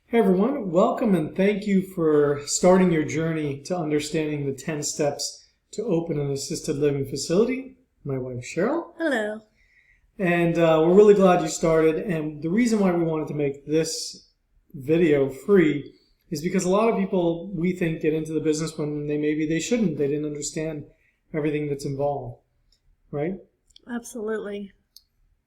Hey everyone, welcome and thank you for starting your journey to understanding the 10 steps to open an assisted living facility. My wife Cheryl. Hello. And we're really glad you started. And the reason why we wanted to make this video free is because a lot of people, we think, get into the business when maybe they shouldn't. They didn't understand everything that's involved, right? Absolutely.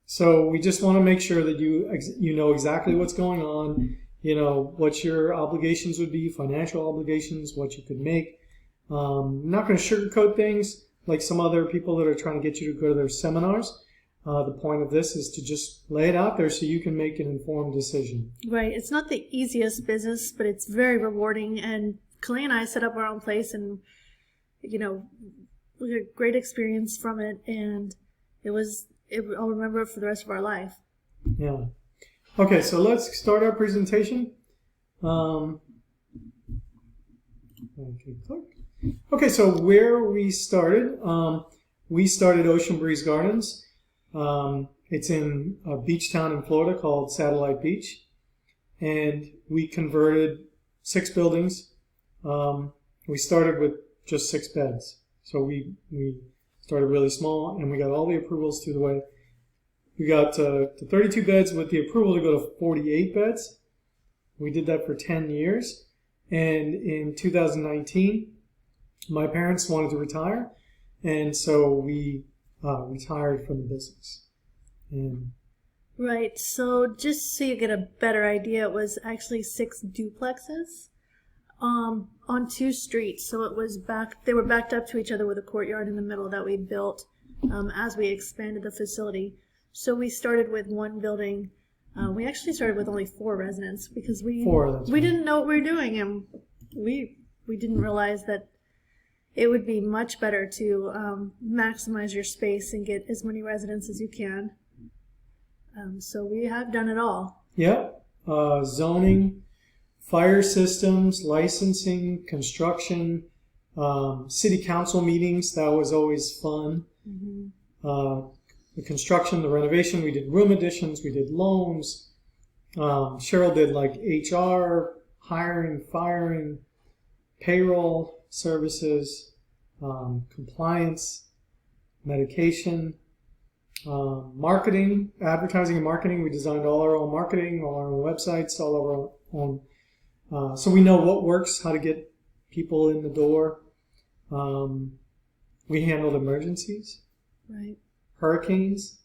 So we just want to make sure that you know exactly what's going on. You know, what your obligations would be, financial obligations, what you could make. I'm not going to sugarcoat things like some other people that are trying to get you to go to their seminars. The point of this is to just lay it out there so you can make an informed decision. Right. It's not the easiest business, but it's very rewarding. And Clay and I set up our own place and, we had a great experience from it. And I'll remember it for the rest of our life. Yeah. Okay, so let's start our presentation. Okay, so where we started Ocean Breeze Gardens. It's in a beach town in Florida called Satellite Beach. And we converted 6 buildings. We started with just 6 beds. So we started really small and we got all the approvals through the way. We got to 32 beds with the approval to go to 48 beds. We did that for 10 years. And in 2019, my parents wanted to retire. And so we retired from the business. Right. So just so you get a better idea, it was actually 6 duplexes on 2 streets. So they were backed up to each other with a courtyard in the middle that we built as we expanded the facility. So we started with 1 building. We actually started with only 4 residents because we didn't know what we were doing, and we didn't realize that it would be much better to maximize your space and get as many residents as you can. So we have done it all. Yep. Zoning, fire systems, licensing, construction, city council meetings. That was always fun. Mm-hmm. The construction, the renovation, we did room additions, we did loans. Cheryl did like HR, hiring, firing, payroll services, compliance, medication, marketing, advertising and marketing. We designed all our own marketing, all our own websites, all of our own. So we know what works, how to get people in the door. We handled emergencies. Right. Hurricanes.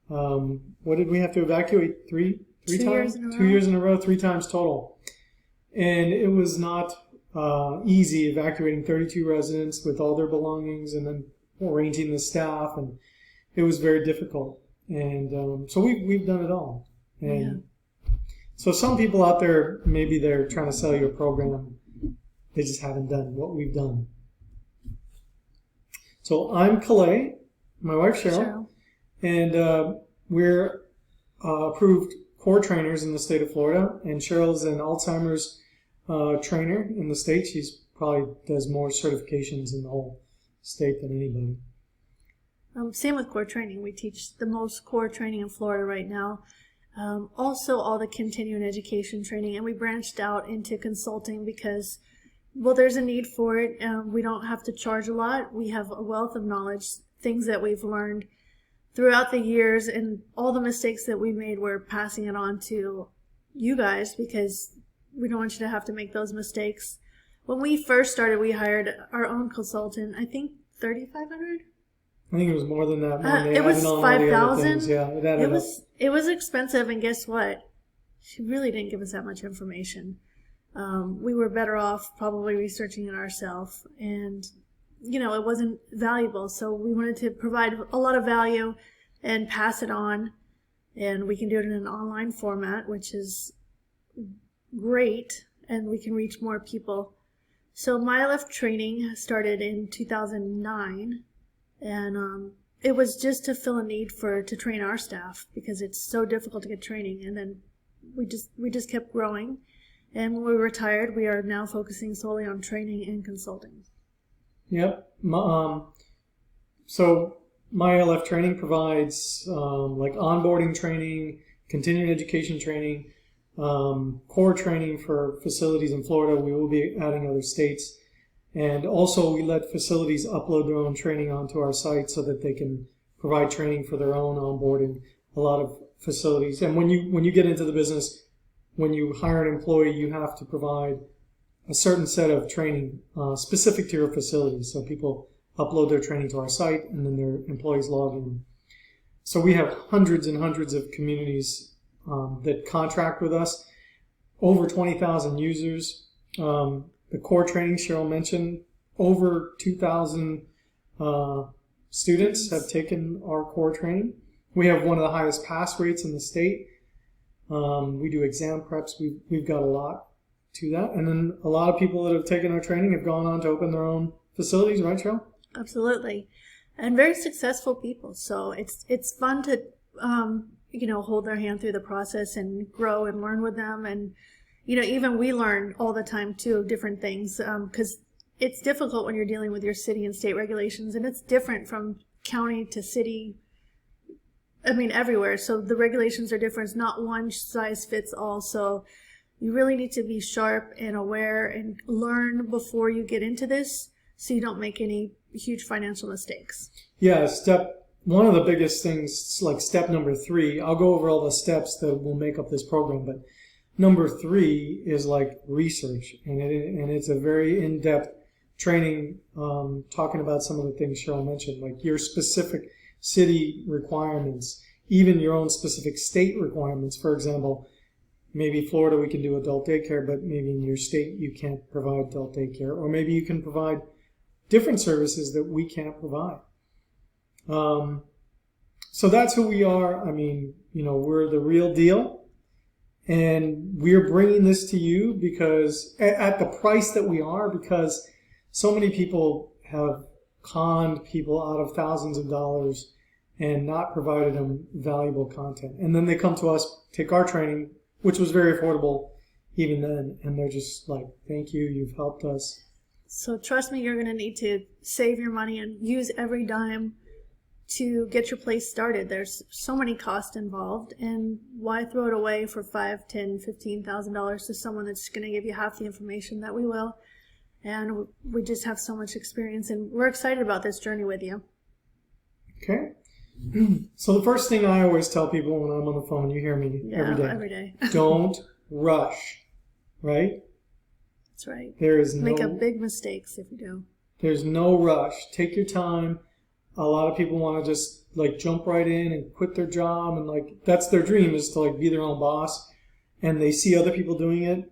What did we have to evacuate? Three times? 2 years in a row, 3 times total. And it was not easy evacuating 32 residents with all their belongings and then arranging the staff. And it was very difficult. And so we've done it all. And so some people out there, maybe they're trying to sell you a program. They just haven't done what we've done. So I'm Calais. My wife, Cheryl. And we're approved core trainers in the state of Florida. And Cheryl's an Alzheimer's trainer in the state. She's probably does more certifications in the whole state than anybody. Same with core training. We teach the most core training in Florida right now. Also, all the continuing education training. And we branched out into consulting because, well, there's a need for it. We don't have to charge a lot. We have a wealth of knowledge, things that we've learned throughout the years, and all the mistakes that we made, we're passing it on to you guys because we don't want you to have to make those mistakes. When we first started, we hired our own consultant, I think $3,500? I think it was more than that. It was $5,000. Yeah, it added up. It was expensive, and guess what? She really didn't give us that much information. We were better off probably researching it ourselves, and it wasn't valuable. So we wanted to provide a lot of value and pass it on. And we can do it in an online format, which is great. And we can reach more people. So my ALF Training started in 2009. And it was just to fill a need to train our staff because it's so difficult to get training. And then we just kept growing. And when we retired, we are now focusing solely on training and consulting. Yep. So my ALF Training provides like onboarding training, continuing education training, core training for facilities in Florida. We will be adding other states. And also we let facilities upload their own training onto our site so that they can provide training for their own onboarding. A lot of facilities. And when you get into the business, when you hire an employee, you have to provide a certain set of training specific to your facility. So people upload their training to our site, and then their employees log in. So we have hundreds and hundreds of communities that contract with us, over 20,000 users. The core training Cheryl mentioned, over 2,000 students have taken our core training. We have one of the highest pass rates in the state. We do exam preps. We've got a lot to that. And then a lot of people that have taken our training have gone on to open their own facilities, right, Cheryl? Absolutely. And very successful people. So it's fun to, hold their hand through the process and grow and learn with them. And, even we learn all the time, too, different things, because it's difficult when you're dealing with your city and state regulations, and it's different from county to city. I mean, everywhere. So the regulations are different. It's not one size fits all. So you really need to be sharp and aware and learn before you get into this so you don't make any huge financial mistakes. Yeah, one of the biggest things, like step number 3, I'll go over all the steps that will make up this program, but number 3 is like research, and it's a very in-depth training talking about some of the things Cheryl mentioned, like your specific city requirements, even your own specific state requirements. For example, maybe Florida we can do adult daycare, but maybe in your state you can't provide adult daycare, or maybe you can provide different services that we can't provide. So that's who we are. I mean, we're the real deal, and we're bringing this to you because at the price that we are, because so many people have conned people out of thousands of dollars and not provided them valuable content. And then they come to us, take our training, which was very affordable even then, and they're just like, thank you, you've helped us. So trust me, you're going to need to save your money and use every dime to get your place started. There's so many costs involved, and why throw it away for $5,000, $10,000, $15,000 to someone that's going to give you half the information that we will? And we just have so much experience, and we're excited about this journey with you. Okay. So the first thing I always tell people when I'm on the phone, you hear me every day. Don't rush, right? That's right. There is Make up big mistakes if you do. There's no rush. Take your time. A lot of people want to just jump right in and quit their job, and that's their dream, is to be their own boss. And they see other people doing it.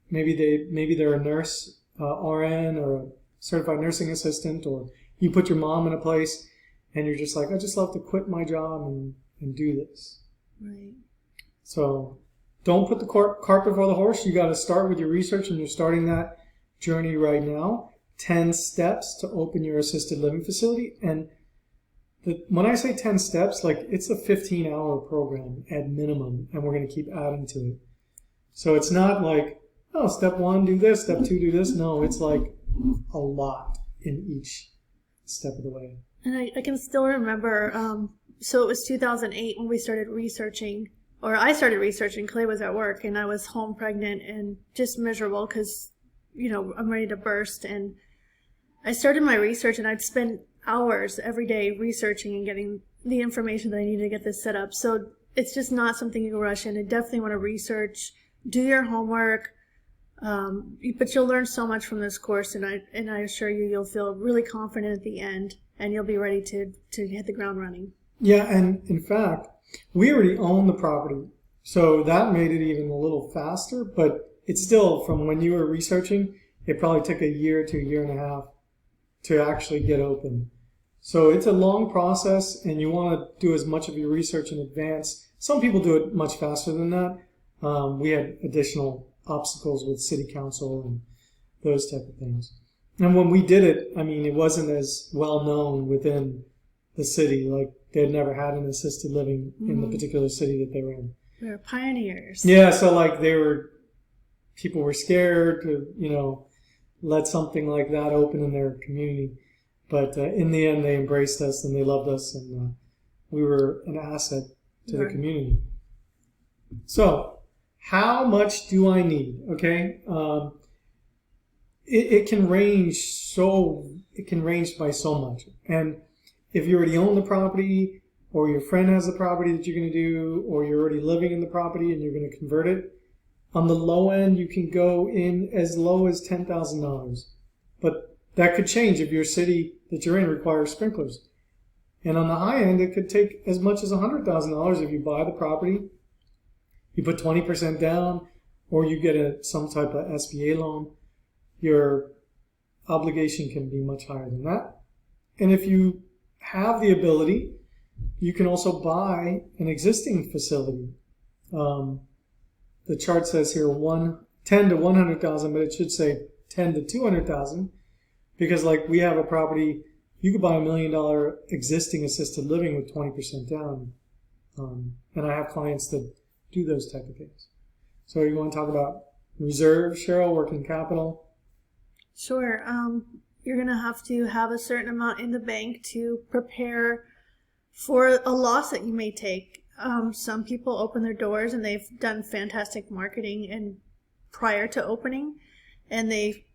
Maybe they're a nurse, RN, or a certified nursing assistant, or you put your mom in a place and you're just like, I just love to quit my job and do this. Right. So don't put the cart before the horse. You got to start with your research, and you're starting that journey right now. 10 steps to open your assisted living facility. And when I say 10 steps, it's a 15-hour program at minimum, and we're going to keep adding to it. So it's not step 1, do this, step 2, do this. No, it's a lot in each step of the way. And I can still remember, so it was 2008 when we started researching, or I started researching. Clay was at work, and I was home pregnant and just miserable because, I'm ready to burst. And I started my research, and I'd spend hours every day researching and getting the information that I needed to get this set up. So it's just not something you can rush in. I definitely want to research, do your homework, but you'll learn so much from this course, and I assure you, you'll feel really confident at the end, and you'll be ready to hit the ground running. Yeah, and in fact, we already own the property, so that made it even a little faster, but it's still, from when you were researching, it probably took a year to a year and a half to actually get open. So it's a long process, and you want to do as much of your research in advance. Some people do it much faster than that. We had additional obstacles with city council and those type of things. And when we did it, it wasn't as well known within the city. They had never had an assisted living in the particular city that they were in. We were pioneers. Yeah, so people were scared to, let something like that open in their community. But in the end, they embraced us and they loved us, and we were an asset to the community. So, how much do I need? Okay. It can range by so much. And if you already own the property, or your friend has the property that you're going to do, or you're already living in the property and you're going to convert it, on the low end, you can go in as low as $10,000. But that could change if your city that you're in requires sprinklers. And on the high end, it could take as much as $100,000 if you buy the property, you put 20% down, or you get some type of SBA loan. Your obligation can be much higher than that. And if you have the ability, you can also buy an existing facility. The chart says here 10 to 100,000, but it should say 10 to 200,000, because like we have a property, you could buy $1 million existing assisted living with 20% down. And I have clients that do those type of things. So you want to talk about reserve, Cheryl, working capital? Sure. You're going to have a certain amount in the bank to prepare for a loss that you may take. Some people open their doors and they've done fantastic marketing and prior to opening, and they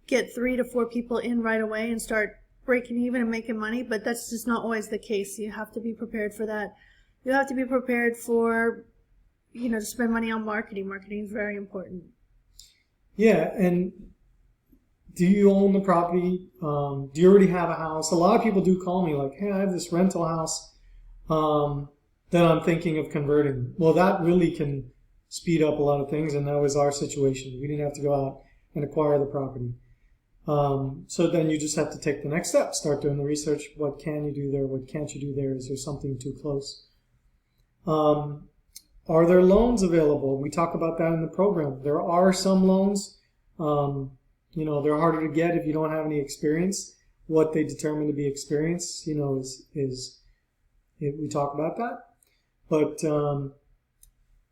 get 3 to 4 people in right away and start breaking even and making money, but that's just not always the case. You have to be prepared for that. You have to be prepared for, to spend money on marketing. Marketing is very important. Yeah, and do you own the property? Do you already have a house? A lot of people do call me like, hey, I have this rental house that I'm thinking of converting. Well, that really can speed up a lot of things, and that was our situation. We didn't have to go out and acquire the property. So then you just have to take the next step, start doing the research. What can you do there? What can't you do there? Is there something too close? Are there loans available? We talk about that in the program. There are some loans. They're harder to get if you don't have any experience. What they determine to be experience, we talk about that. But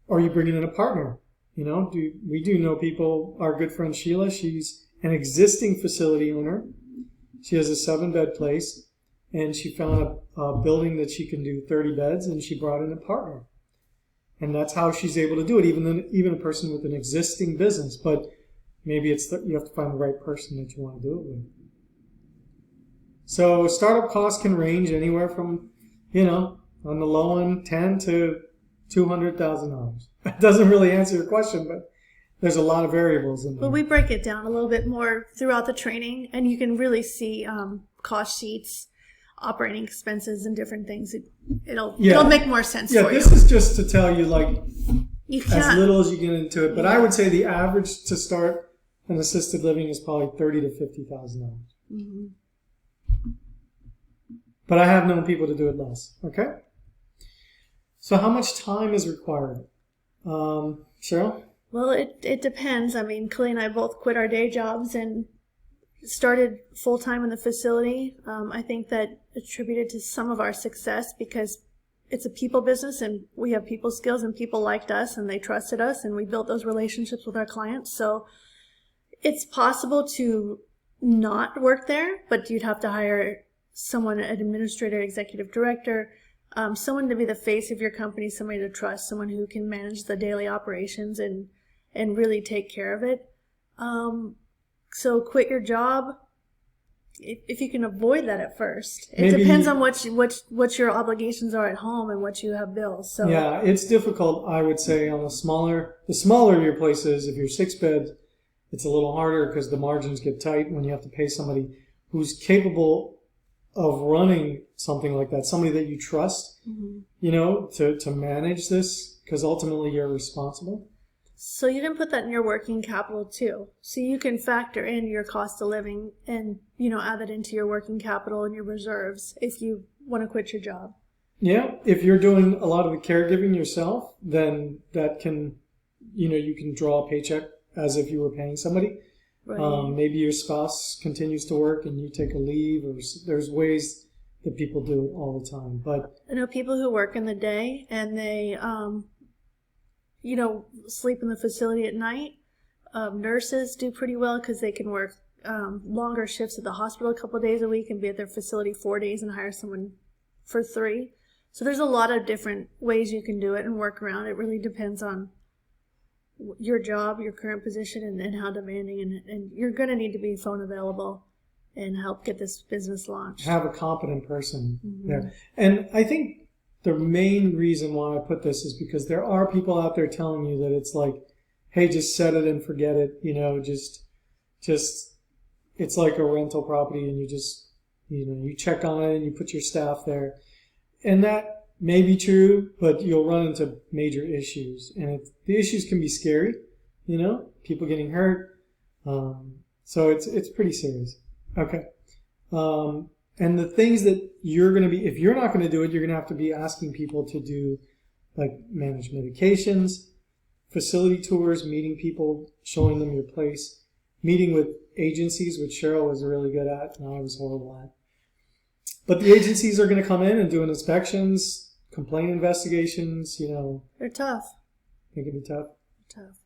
are you bringing in a partner? We do know people. Our good friend Sheila, she's an existing facility owner. She has a 7-bed place, and she found a building that she can do 30 beds, and she brought in a partner. And that's how she's able to do it, even a person with an existing business. But maybe you have to find the right person that you want to do it with. So startup costs can range anywhere from, on the low end, $10,000 to $200,000. That doesn't really answer your question, but there's a lot of variables in there. But we break it down a little bit more throughout the training, and you can really see cost sheets, operating expenses, and different things. It'll make more sense for you. Yeah, this is just to tell you, as little as you get into it. But I would say the average to start an assisted living is probably $30,000 to $50,000. Mm-hmm. But I have known people to do it less. Okay? So how much time is required? Cheryl? Well, it depends. I mean, Khalil and I both quit our day jobs and started full-time in the facility. I think that attributed to some of our success because it's a people business and we have people skills and people liked us and they trusted us and we built those relationships with our clients. So it's possible to not work there, but you'd have to hire someone, an administrator, executive director, someone to be the face of your company, somebody to trust, someone who can manage the daily operations and really take care of it. So quit your job if you can avoid that at first. It depends on what your obligations are at home and what you have bills. So yeah, it's difficult. I would say on the smaller your place is. If you're 6-bed, it's a little harder because the margins get tight when you have to pay somebody who's capable of running something like that, somebody that you trust, mm-hmm. To manage this, because ultimately you're responsible. So you can put that in your working capital too. So you can factor in your cost of living and, add that into your working capital and your reserves if you want to quit your job. Yeah. If you're doing a lot of the caregiving yourself, then that can, you can draw a paycheck as if you were paying somebody. Right. Maybe your spouse continues to work and you take a leave, or there's ways that people do it all the time. But I know people who work in the day and they, sleep in the facility at night. Nurses do pretty well because they can work longer shifts at the hospital a couple of days a week and be at their facility 4 days and hire someone for 3. So there's a lot of different ways you can do it and work around. It really depends on your job, your current position, and how demanding, and you're going to need to be phone available and help get this business launched. Have a competent person there. And I think the main reason why I put this is because there are people out there telling you that it's like, hey, just set it and forget it, just it's like a rental property, and you just, you check on it and you put your staff there. And that may be true, but you'll run into major issues. And the issues can be scary, people getting hurt. So it's pretty serious. Okay. And the things that you're going to be, if you're not going to do it, you're going to have to be asking people to do, like, manage medications, facility tours, meeting people, showing them your place, meeting with agencies, which Cheryl was really good at and I was horrible at. But the agencies are going to come in and do inspections, complaint investigations, They're tough. They can be tough. Tough.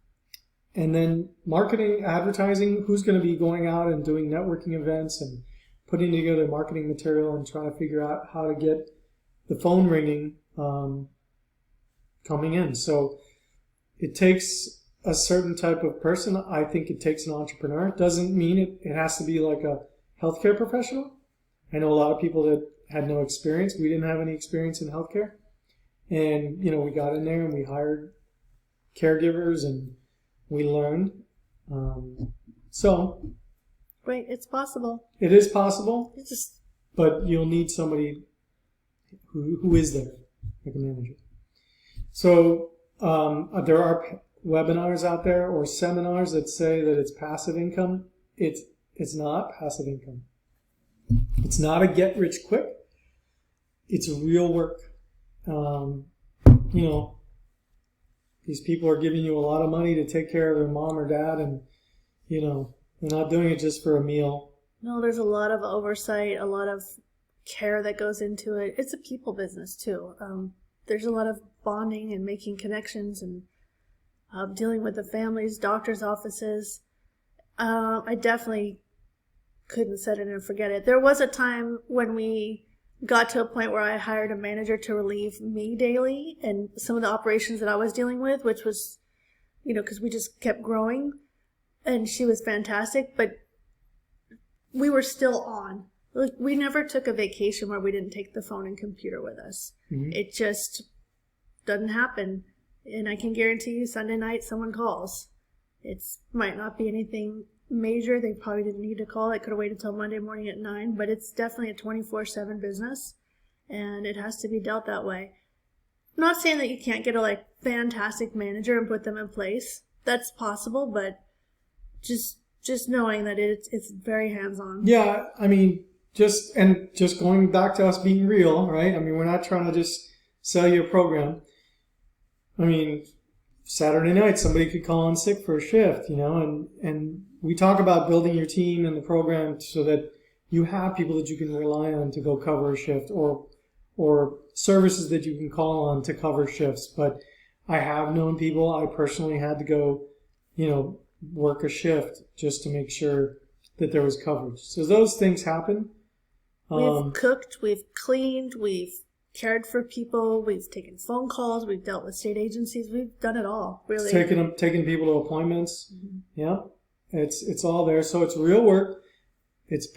And then marketing, advertising, who's going to be going out and doing networking events and putting together marketing material and trying to figure out how to get the phone ringing coming in. So it takes a certain type of person. I think it takes an entrepreneur. It doesn't mean it has to be like a healthcare professional. I know a lot of people that had no experience. We didn't have any experience in healthcare. And, we got in there and we hired caregivers and we learned. Right, it's possible. It is possible. It's just, but you'll need somebody who is there, like a manager. So there are webinars out there or seminars that say that it's passive income. It's not passive income. It's not a get rich quick. It's real work. These people are giving you a lot of money to take care of their mom or dad, and they're not doing it just for a meal. No, there's a lot of oversight, a lot of care that goes into it. It's a people business too. There's a lot of bonding and making connections and dealing with the families, doctors' offices. I definitely couldn't set it and forget it. There was a time when we got to a point where I hired a manager to relieve me daily and some of the operations that I was dealing with, which was, because we just kept growing, and she was fantastic, but we were still on. Like, we never took a vacation where we didn't take the phone and computer with us. Mm-hmm. It just doesn't happen. And I can guarantee you Sunday night someone calls. It might not be anything major. They probably didn't need to call. It could have waited until Monday morning at 9, but it's definitely a 24/7 business, and it has to be dealt that way. I'm not saying that you can't get a fantastic manager and put them in place. That's possible, but just knowing that it's very hands-on. Yeah, just going back to us being real, right? We're not trying to just sell you a program. Saturday night somebody could call in sick for a shift, and we talk about building your team and the program so that you have people that you can rely on to go cover a shift, or services that you can call on to cover shifts. But I have known people, I personally had to go, work a shift just to make sure that there was coverage. So those things happen. We've cooked, we've cleaned, we've cared for people, we've taken phone calls, we've dealt with state agencies, we've done it all, really. Taking people to appointments. Mm-hmm. Yeah. It's all there. So it's real work. It's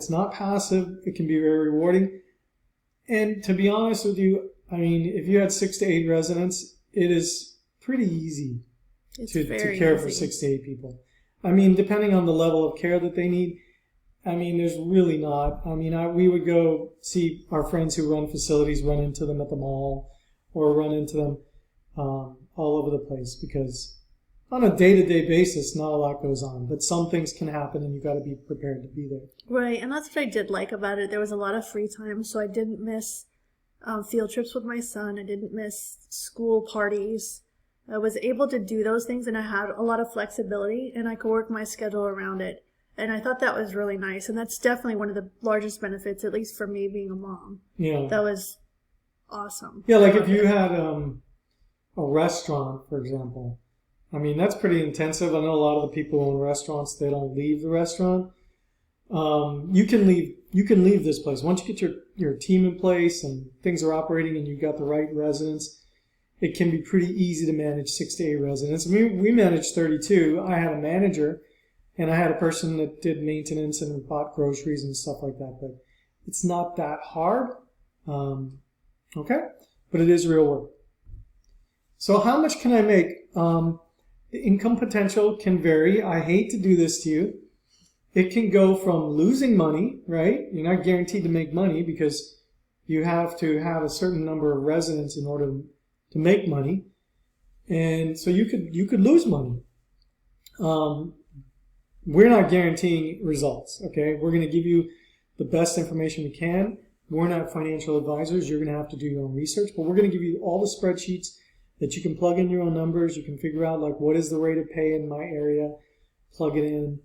not passive. It can be very rewarding. And to be honest with you, if you had 6 to 8 residents, it is pretty easy to care for 6 to 8 people. Depending on the level of care that they need, there's really not. We would go see our friends who run facilities, run into them at the mall, or run into them all over the place, because on a day-to-day basis, not a lot goes on. But some things can happen, and you've got to be prepared to be there. Right, and that's what I did like about it. There was a lot of free time, so I didn't miss field trips with my son. I didn't miss school parties. I was able to do those things, and I had a lot of flexibility, and I could work my schedule around it. And I thought that was really nice, and that's definitely one of the largest benefits, at least for me being a mom. Yeah. That was awesome. Yeah, like if you had a restaurant, for example, that's pretty intensive. I know a lot of the people who own restaurants, they don't leave the restaurant. You can leave this place. Once you get your team in place and things are operating and you've got the right residents, it can be pretty easy to manage 6 to 8 residents. We managed 32. I had a manager, and I had a person that did maintenance and bought groceries and stuff like that. But it's not that hard, okay? But it is real work. So how much can I make? The income potential can vary. I hate to do this to you. It can go from losing money, right? You're not guaranteed to make money because you have to have a certain number of residents in order to make money. And so you could lose money. We're not guaranteeing results, okay? We're going to give you the best information we can. We're not financial advisors. You're going to have to do your own research, but we're going to give you all the spreadsheets that you can plug in your own numbers. You can figure out like what is the rate of pay in my area, plug it in.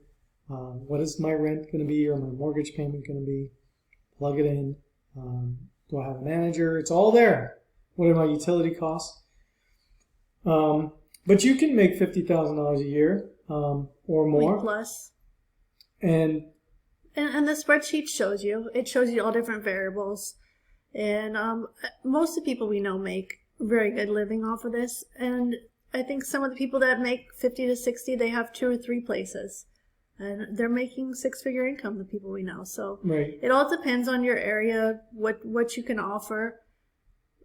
What is my rent going to be or my mortgage payment going to be? Plug it in. Do I have a manager? It's all there. What are my utility costs? But you can make $50,000 a year or more. Week plus. And the spreadsheet shows you. It shows you all different variables. And most of the people we know make very good living off of this. And I think some of the people that make 50 to 60, they have 2 or 3 places. And they're making 6-figure income, the people we know. So right. It all depends on your area, what you can offer.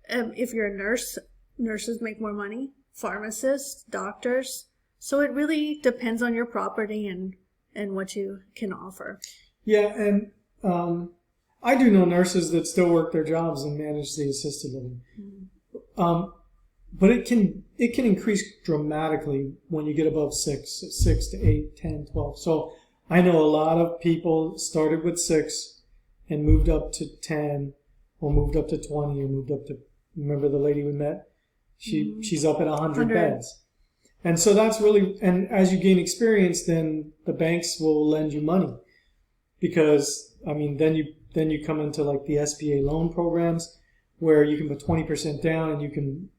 If you're a nurse, nurses make more money. Pharmacists, doctors. So it really depends on your property and what you can offer. Yeah, and I do know nurses that still work their jobs and manage the assisted living. But it can increase dramatically when you get above 6 to 8, 10, 12. So I know a lot of people started with 6 and moved up to 10 or moved up to 20 or moved up to, remember the lady we met? She's up at 100 beds. And so that's really, and as you gain experience, then the banks will lend you money because, I mean, then you come into like the SBA loan programs where you can put 20% down and you can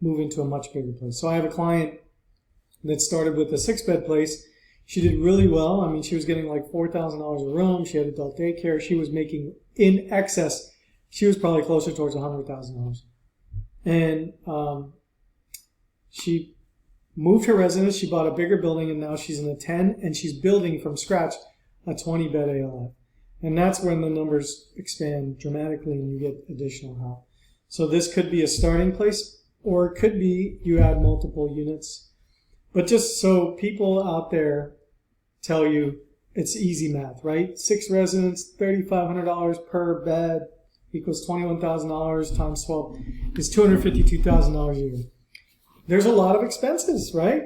move into a much bigger place. So I have a client that started with a 6-bed place. She did really well. I mean, she was getting like $4,000 a room. She had adult daycare. She was making in excess. She was probably closer towards $100,000. And she moved her residence. She bought a bigger building, and now she's in a 10, and she's building from scratch a 20-bed ALF. And that's when the numbers expand dramatically and you get additional help. So this could be a starting place, or it could be you add multiple units. But just so people out there tell you, it's easy math, right? 6 residents, $3,500 per bed equals $21,000 times 12 is $252,000 a year. There's a lot of expenses, right?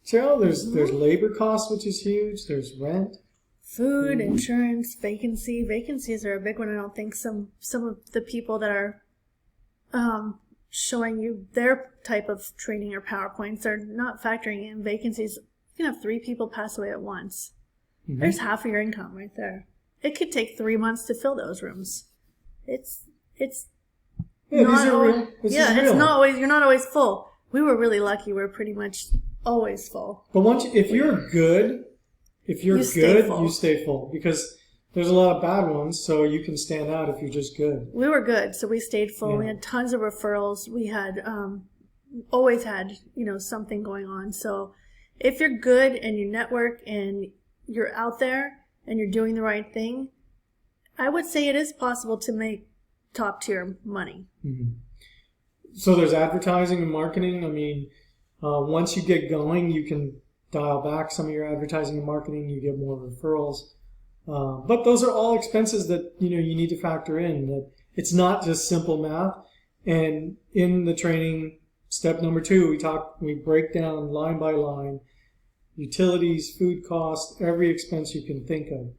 Cheryl, there's labor costs, which is huge. There's rent. Food, insurance, vacancy. Vacancies are a big one. I don't think some of the people that are showing you their type of training or PowerPoints are not factoring in vacancies. You can have 3 people pass away at once. Mm-hmm. There's half of your income right there. It could take 3 months to fill those rooms. It's not always, it's not always, you're not always full. We were really lucky. We're pretty much always full. But if you're good, you stay full because there's a lot of bad ones, so you can stand out if you're just good. We were good, so we stayed full. Yeah. We had tons of referrals. We had always had, something going on. So if you're good and you network and you're out there and you're doing the right thing, I would say it is possible to make top tier money. Mm-hmm. So there's advertising and marketing. I mean, once you get going, you can dial back some of your advertising and marketing. You get more referrals. But those are all expenses that you need to factor in. That it's not just simple math. And in the training, step number 2, we break down line by line, utilities, food costs, every expense you can think of.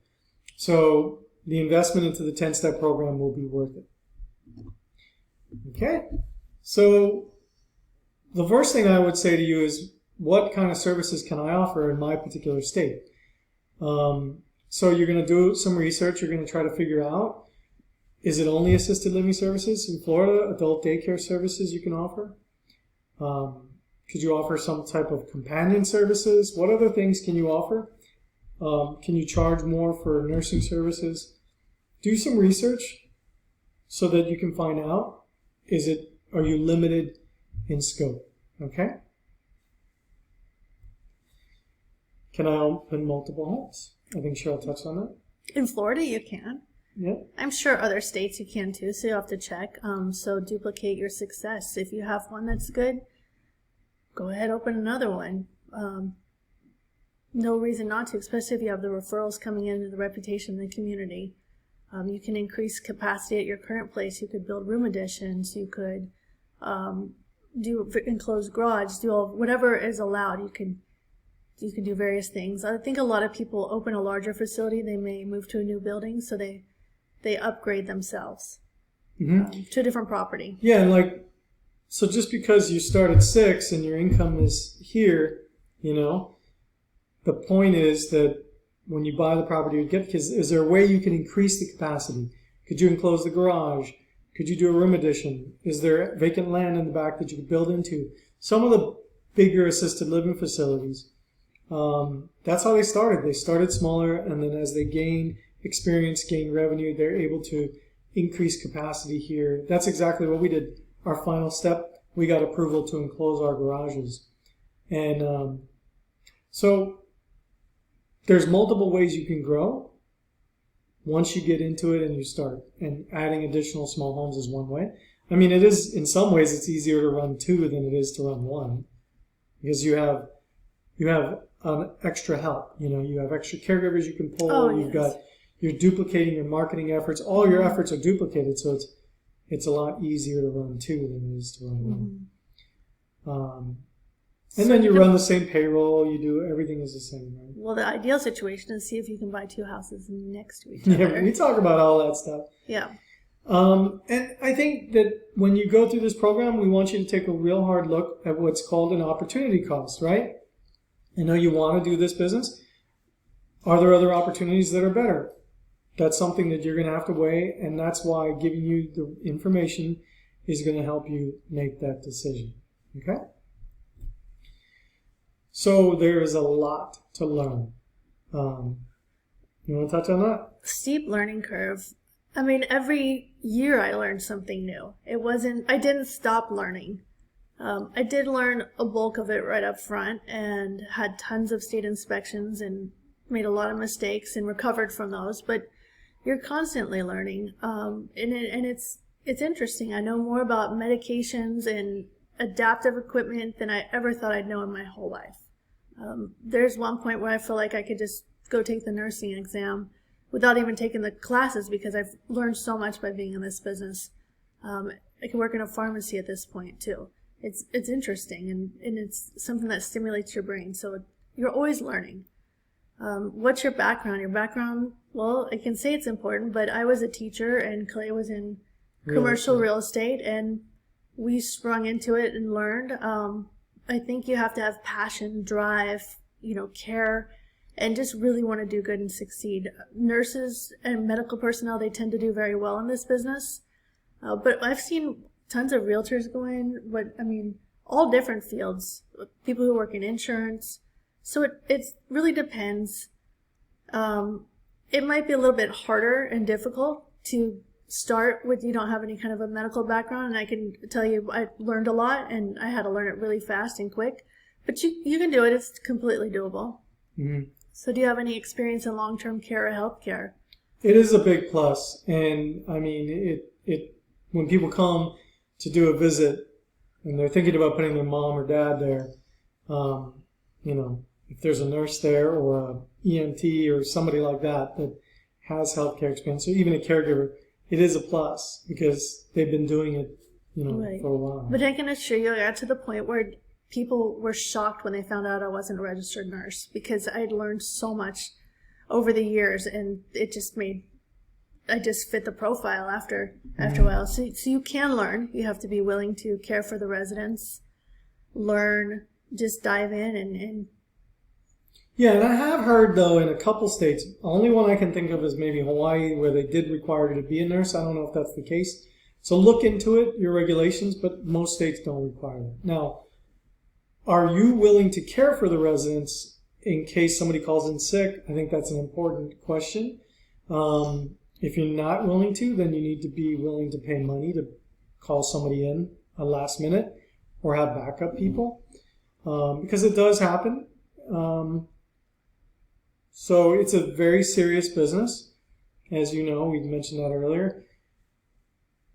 So the investment into the 10-step program will be worth it. Okay. So the first thing I would say to you is, what kind of services can I offer in my particular state? So you're going to do some research. You're going to try to figure out, is it only assisted living services? In Florida, adult daycare services you can offer? Could you offer some type of companion services? What other things can you offer? Can you charge more for nursing services? Do some research so that you can find out, are you limited in scope. Okay? Can I open multiple homes? I think Cheryl touched on that. In Florida, you can. Yeah. I'm sure other states you can too, so you have to check. So duplicate your success. If you have one that's good, go ahead, open another one. No reason not to, especially if you have the referrals coming in and the reputation in the community. You can increase capacity at your current place. You could build room additions. You could do enclosed garage. Do whatever is allowed. You can do various things. I think a lot of people open a larger facility. They may move to a new building, so they upgrade themselves to a different property. Yeah, and so just because you start at 6 and your income is here, the point is that when you buy the property, is there a way you can increase the capacity? Could you enclose the garage? Could you do a room addition? Is there vacant land in the back that you could build into? Some of the bigger assisted living facilities, that's how they started. They started smaller, and then as they gain experience, gain revenue, they're able to increase capacity here. That's exactly what we did. Our final step, we got approval to enclose our garages. And so there's multiple ways you can grow once you get into it and you start. And adding additional small homes is one way. I mean, it is, in some ways, it's easier to run 2 than it is to run 1. Because you have extra help. You have extra caregivers you can pull. You're duplicating your marketing efforts. All your efforts are duplicated, so it's a lot easier to run 2 than it is to run 1. And then you run the same payroll. You do everything is the same, right? Well, the ideal situation is see if you can buy 2 houses next to each other. Yeah, we talk about all that stuff. Yeah. And I think that when you go through this program, we want you to take a real hard look at what's called an opportunity cost, right? I know you want to do this business. Are there other opportunities that are better? That's something that you're going to have to weigh, and that's why giving you the information is going to help you make that decision. Okay? So there is a lot to learn. You want to touch on that? Steep learning curve. I mean, every year I learned something new. I didn't stop learning. I did learn a bulk of it right up front and had tons of state inspections and made a lot of mistakes and recovered from those, but you're constantly learning. And it's interesting. I know more about medications and adaptive equipment than I ever thought I'd know in my whole life. There's one point where I feel like I could just go take the nursing exam without even taking the classes because I've learned so much by being in this business. I can work in a pharmacy at this point too. It's interesting and it's something that stimulates your brain. So you're always learning. What's your background? Your background, well, I can say it's important, but I was a teacher and Clay was in commercial real estate and we sprung into it and learned. I think you have to have passion, drive, care, and just really want to do good and succeed. Nurses and medical personnel, they tend to do very well in this business. But I've seen tons of realtors go in, all different fields, people who work in insurance. So it really depends. It might be a little bit harder and difficult to start with you don't have any kind of a medical background, and I can tell you I learned a lot and I had to learn it really fast and quick, but you can do it. It's completely doable. Mm-hmm. So do you have any experience in long-term care or healthcare? It is a big plus, and I mean it when people come to do a visit and they're thinking about putting their mom or dad there, if there's a nurse there or a EMT or somebody like that has healthcare experience, or even a caregiver, it is a plus because they've been doing it, right. for a while. But I can assure you, I got to the point where people were shocked when they found out I wasn't a registered nurse because I'd learned so much over the years, and it just I just fit the profile after a while. So you can learn. You have to be willing to care for the residents, learn, just dive in and Yeah, and I have heard, though, in a couple states, only one I can think of is maybe Hawaii, where they did require you to be a nurse. I don't know if that's the case. So look into it, your regulations, but most states don't require that. Now, are you willing to care for the residents in case somebody calls in sick? I think that's an important question. If you're not willing to, then you need to be willing to pay money to call somebody in last minute. or have backup people, because it does happen. So it's a very serious business. As you know, we mentioned that earlier.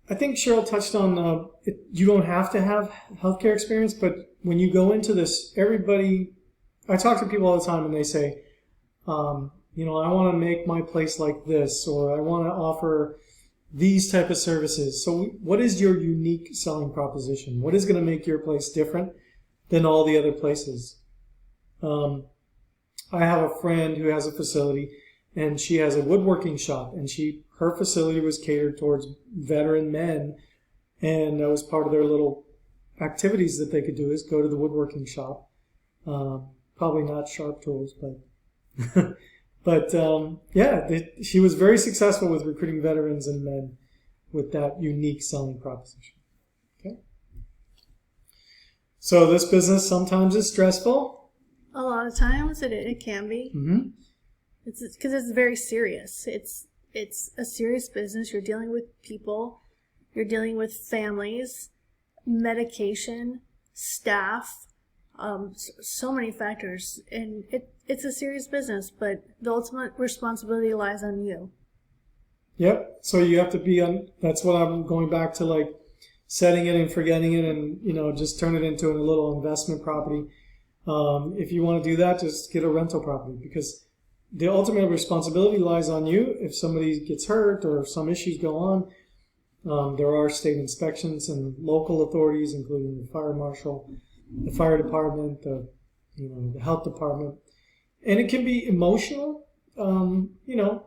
I think Cheryl touched on you don't have to have healthcare experience, but when you go into this, I talk to people all the time and they say, I want to make my place like this, or I want to offer these type of services. So what is your unique selling proposition? What is going to make your place different than all the other places? I have a friend who has a facility, and she has a woodworking shop, and her facility was catered towards veteran men, and that was part of their little activities that they could do is go to the woodworking shop. Probably not sharp tools, but she was very successful with recruiting veterans and men with that unique selling proposition. Okay. So this business sometimes is stressful. A lot of times it can be. Mm-hmm. It's because it's very serious. It's a serious business. You're dealing with people. You're dealing with families, medication, staff, so many factors. And it's a serious business, but the ultimate responsibility lies on you. Yep. So you have to be on. That's what I'm going back to, like setting it and forgetting it, and just turn it into a little investment property. If you want to do that, just get a rental property, because the ultimate responsibility lies on you. If somebody gets hurt or if some issues go on, there are state inspections and local authorities, including the fire marshal, the fire department, the health department. And it can be emotional,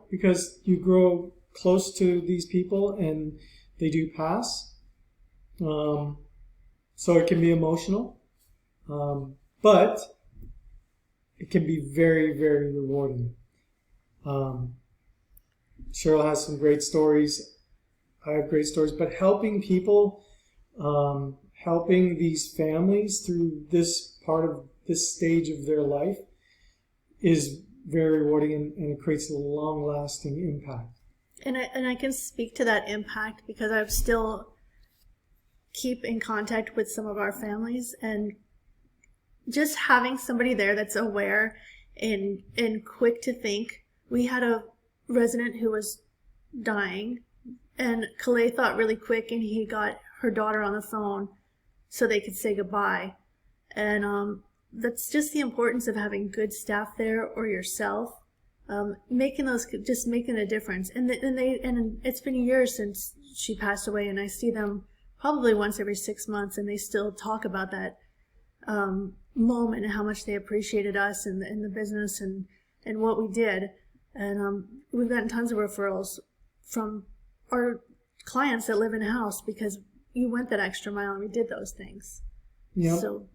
because you grow close to these people and they do pass. So it can be emotional. But it can be very, very rewarding. Cheryl has some great stories. I have great stories. But helping people, helping these families through this part of this stage of their life is very rewarding, and it creates a long-lasting impact. And I can speak to that impact because I still keep in contact with some of our families, and just having somebody there that's aware and quick to think. We had a resident who was dying, and Calais thought really quick, and he got her daughter on the phone so they could say goodbye. And that's just the importance of having good staff there, or yourself, making a difference. And it's been years since she passed away, and I see them probably once every 6 months, and they still talk about that moment and how much they appreciated us and the business and what we did. And we've gotten tons of referrals from our clients that live in house because you went that extra mile and we did those things. Yeah. So,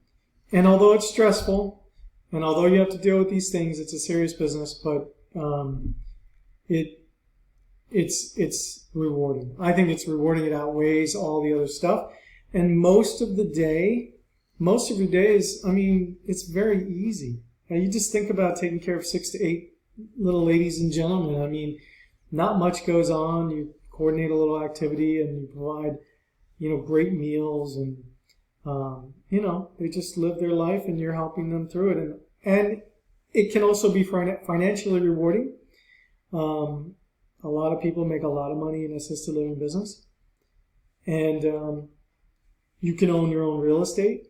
and although it's stressful, and although you have to deal with these things, it's a serious business, but it's rewarding. I think it's rewarding. It outweighs all the other stuff. And most of your day is, it's very easy. Now, you just think about taking care of 6 to 8 little ladies and gentlemen. Not much goes on. You coordinate a little activity and you provide, great meals, and, they just live their life and you're helping them through it. And it can also be financially rewarding. A lot of people make a lot of money in assisted living business. And you can own your own real estate,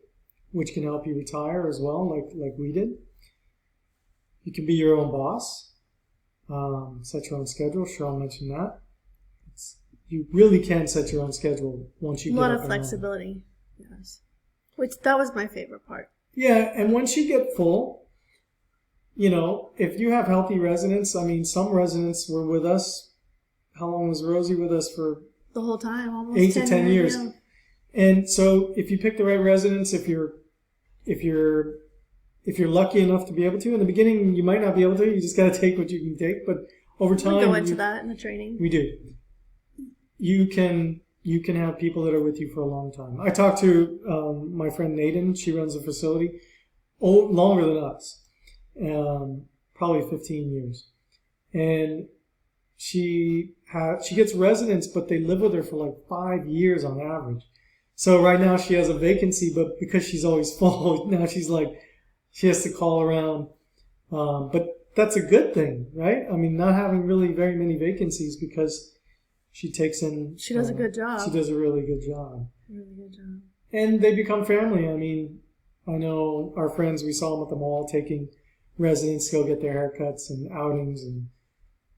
which can help you retire as well, like we did. You can be your own boss, set your own schedule. Cheryl mentioned that. You really can set your own schedule once you get up. A lot of flexibility, yes. That was my favorite part. Yeah, and once you get full, if you have healthy residents, some residents were with us. How long was Rosie with us for? The whole time, almost 8 to 10 years. Yeah. And so if you pick the right residents, if you're lucky enough to be able to, in the beginning you might not be able to. You just got to take what you can take. But over time, we go into that in the training. We do. You can have people that are with you for a long time. I talked to my friend Nathan. She runs a facility longer than us, probably 15 years, and she gets residents, but they live with her for like 5 years on average. So right now she has a vacancy, but because she's always full, now she's like, she has to call around. But that's a good thing, right? I mean, not having really very many vacancies because she takes in. She does a good job. She does a really good job. Really good job. And they become family. I mean, I know our friends, we saw them at the mall taking residents to go get their haircuts and outings, and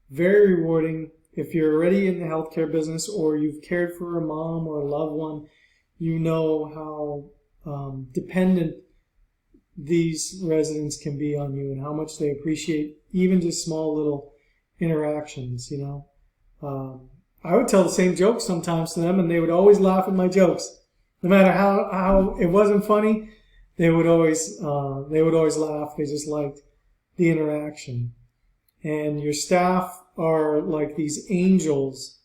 very rewarding. If you're already in the healthcare business or you've cared for a mom or a loved one, you know how dependent these residents can be on you and how much they appreciate even just small little interactions, I would tell the same jokes sometimes to them, and they would always laugh at my jokes. No matter how it wasn't funny, they would always laugh. They just liked the interaction. And your staff are like these angels,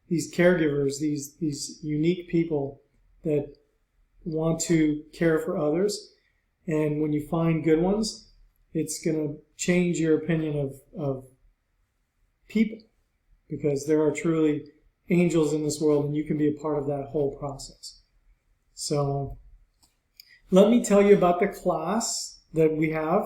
these caregivers, these unique people that want to care for others. And when you find good ones, it's going to change your opinion of people, because there are truly angels in this world, and you can be a part of that whole process. So let me tell you about the class that we have.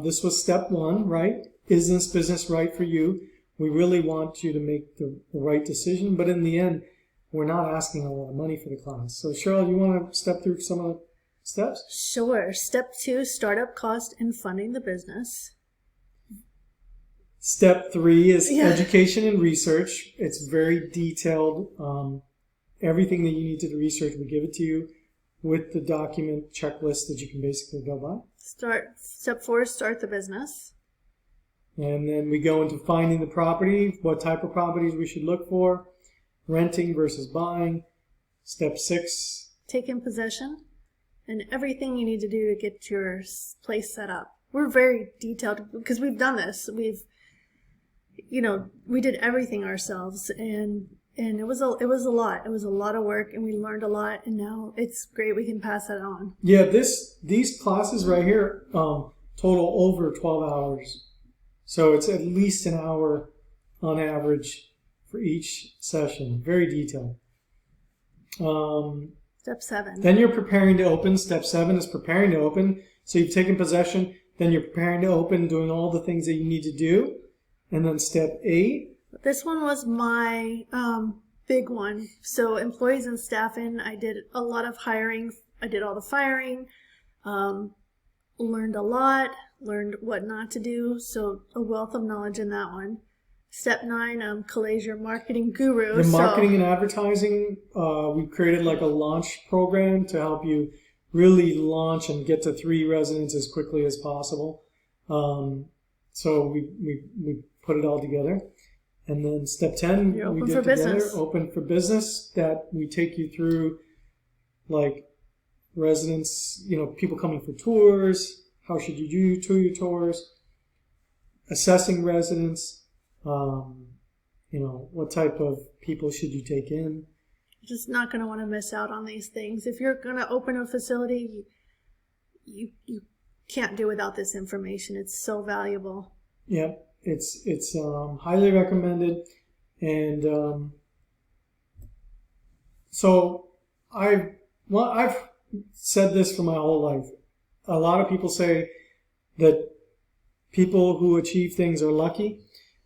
This was step 1, right? Is this business right for you? We really want you to make the right decision, but in the end, we're not asking a lot of money for the class. So Cheryl, you want to step through some of the steps? Sure. Step 2, startup cost and funding the business. Step 3 is education and research. It's very detailed. Everything that you need to research, we give it to you with the document checklist that you can basically go by. Step 4, start the business. And then we go into finding the property, what type of properties we should look for, renting versus buying. Step 6. Take in possession and everything you need to do to get your place set up. We're very detailed because we've done this. We did everything ourselves, and it was a lot. It was a lot of work, and we learned a lot, and now it's great. We can pass that on. Yeah, these classes right here total over 12 hours. So it's at least an hour on average for each session. Very detailed. Step 7. Then you're preparing to open. Step 7 is preparing to open. So you've taken possession. Then you're preparing to open, doing all the things that you need to do. And then step 8. This one was my big one. So employees and staffing, I did a lot of hiring. I did all the firing. Learned a lot. Learned what not to do. So a wealth of knowledge in that one. Step 9, Calais, your marketing guru. The marketing and advertising, we created like a launch program to help you really launch and get to 3 residents as quickly as possible. So we put it all together. And then step 10, we did together, open for business, that we take you through like residents, people coming for tours. How should you do your tours? Assessing residents. What type of people should you take in? You're just not going to want to miss out on these things. If you're going to open a facility, you can't do without this information. It's so valuable. Yeah, it's highly recommended. And so I've said this for my whole life. A lot of people say that people who achieve things are lucky.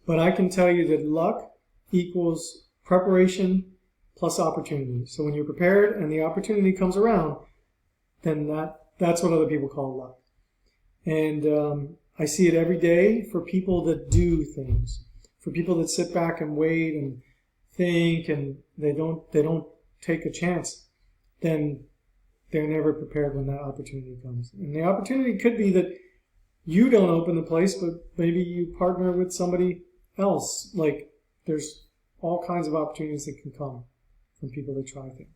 But I can tell you that luck equals preparation plus opportunity. So when you're prepared and the opportunity comes around, then that's what other people call luck. And I see it every day for people that do things, for people that sit back and wait and think, and they don't take a chance. Then they're never prepared when that opportunity comes. And the opportunity could be that you don't open the place, but maybe you partner with somebody else. Like, there's all kinds of opportunities that can come from people that try things.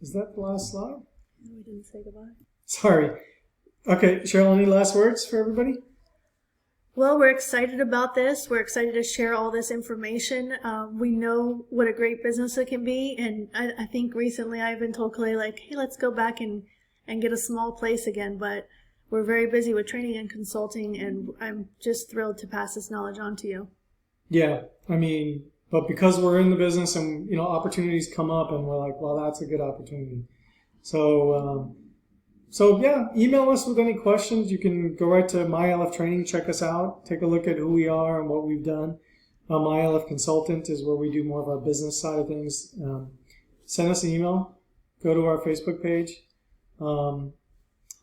Is that the last slide? No, we didn't say goodbye. Sorry. Okay, Cheryl, any last words for everybody? Well, we're excited about this. We're excited to share all this information. We know what a great business it can be. And I think recently I've been told, Clay, like, hey, let's go back and get a small place again. But we're very busy with training and consulting, and I'm just thrilled to pass this knowledge on to you. Yeah, I mean, but because we're in the business and, you know, opportunities come up and we're like, well, that's a good opportunity. So, yeah, email us with any questions. You can go right to My ALF Training, check us out, take a look at who we are and what we've done. My ALF Consultant is where we do more of our business side of things. Send us an email. Go to our Facebook page.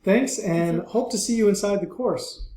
Thanks, and hope to see you inside the course.